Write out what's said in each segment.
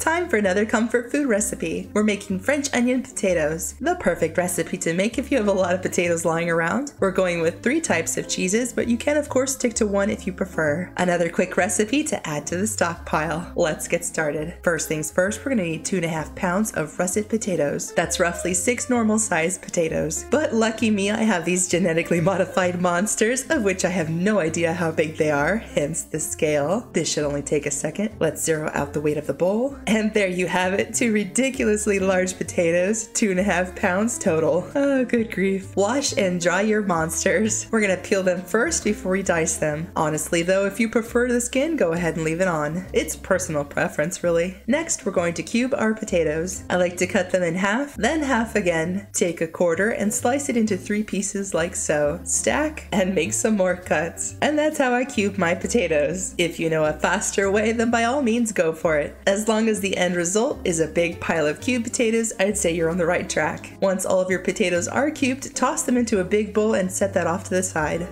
Time for another comfort food recipe. We're making French onion potatoes. The perfect recipe to make if you have a lot of potatoes lying around. We're going with 3 types of cheeses, but you can of course stick to 1 if you prefer. Another quick recipe to add to the stockpile. Let's get started. First things first, we're gonna need 2.5 pounds of russet potatoes. That's roughly 6 normal sized potatoes. But lucky me, I have these genetically modified monsters, of which I have no idea how big they are, hence the scale. This should only take a second. Let's zero out the weight of the bowl. And there you have it, 2 ridiculously large potatoes, 2.5 pounds total. Oh, good grief. Wash and dry your monsters. We're gonna peel them first before we dice them. Honestly though, if you prefer the skin, go ahead and leave it on. It's personal preference really. Next, we're going to cube our potatoes. I like to cut them in half, then half again. Take a quarter and slice it into 3 pieces like so. Stack and make some more cuts. And that's how I cube my potatoes. If you know a faster way, then by all means go for it. As long as the end result is a big pile of cubed potatoes, I'd say you're on the right track. Once all of your potatoes are cubed, toss them into a big bowl and set that off to the side.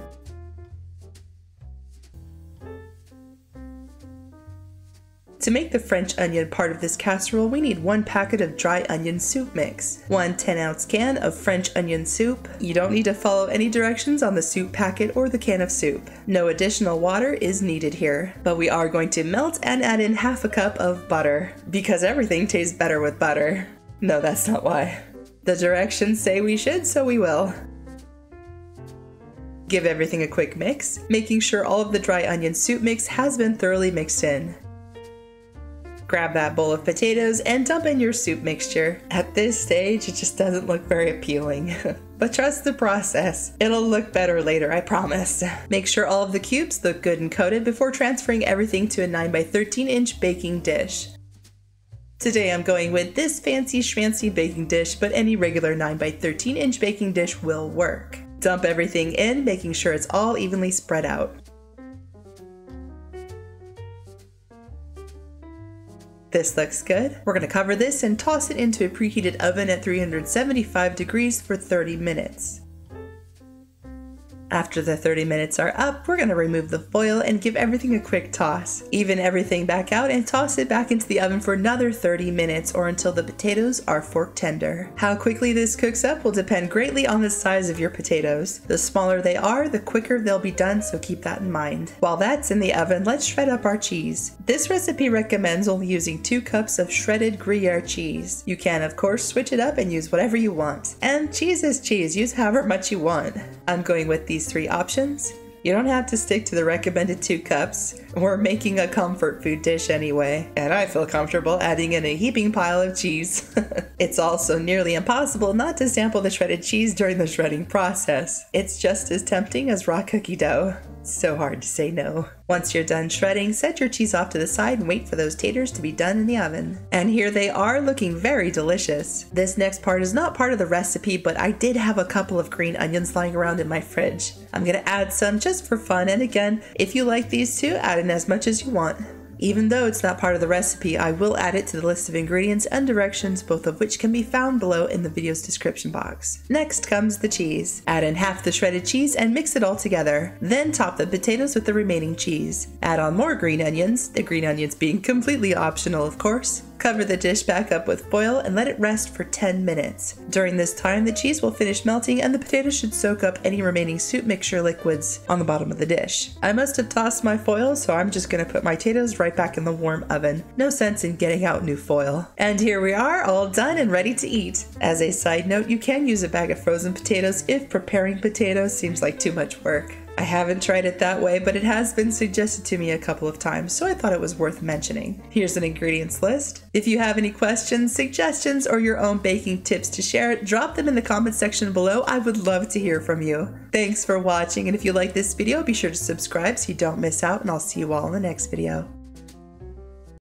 To make the French onion part of this casserole, we need 1 packet of dry onion soup mix, 1 10-ounce can of French onion soup. You don't need to follow any directions on the soup packet or the can of soup. No additional water is needed here, but we are going to melt and add in half a cup of butter, because everything tastes better with butter. No, that's not why. The directions say we should, so we will. Give everything a quick mix, making sure all of the dry onion soup mix has been thoroughly mixed in. Grab that bowl of potatoes and dump in your soup mixture. At this stage, it just doesn't look very appealing. But trust the process. It'll look better later, I promise. Make sure all of the cubes look good and coated before transferring everything to a 9 by 13 inch baking dish. Today I'm going with this fancy schmancy baking dish, but any regular 9 by 13 inch baking dish will work. Dump everything in, making sure it's all evenly spread out. This looks good. We're going to cover this and toss it into a preheated oven at 375 degrees for 30 minutes. After the 30 minutes are up, we're going to remove the foil and give everything a quick toss. Even everything back out and toss it back into the oven for another 30 minutes or until the potatoes are fork tender. How quickly this cooks up will depend greatly on the size of your potatoes. The smaller they are, the quicker they'll be done, so keep that in mind. While that's in the oven, let's shred up our cheese. This recipe recommends only using 2 cups of shredded gruyere cheese. You can of course switch it up and use whatever you want. And cheese is cheese, use however much you want. I'm going with these 3 options. You don't have to stick to the recommended 2 cups. We're making a comfort food dish anyway, and I feel comfortable adding in a heaping pile of cheese. It's also nearly impossible not to sample the shredded cheese during the shredding process. It's just as tempting as raw cookie dough. So hard to say no. Once you're done shredding, set your cheese off to the side and wait for those taters to be done in the oven. And here they are, looking very delicious. This next part is not part of the recipe, but I did have a couple of green onions lying around in my fridge. I'm gonna add some just for fun, and again, if you like these too, add in as much as you want. Even though it's not part of the recipe, I will add it to the list of ingredients and directions, both of which can be found below in the video's description box. Next comes the cheese. Add in half the shredded cheese and mix it all together. Then top the potatoes with the remaining cheese. Add on more green onions, the green onions being completely optional of course. Cover the dish back up with foil and let it rest for 10 minutes. During this time, the cheese will finish melting and the potatoes should soak up any remaining soup mixture liquids on the bottom of the dish. I must have tossed my foil, so I'm just gonna put my potatoes right back in the warm oven. No sense in getting out new foil. And here we are, all done and ready to eat. As a side note, you can use a bag of frozen potatoes if preparing potatoes seems like too much work. I haven't tried it that way, but it has been suggested to me a couple of times, so I thought it was worth mentioning. Here's an ingredients list. If you have any questions, suggestions, or your own baking tips to share, drop them in the comment section below. I would love to hear from you. Thanks for watching, and if you like this video, be sure to subscribe so you don't miss out, and I'll see you all in the next video.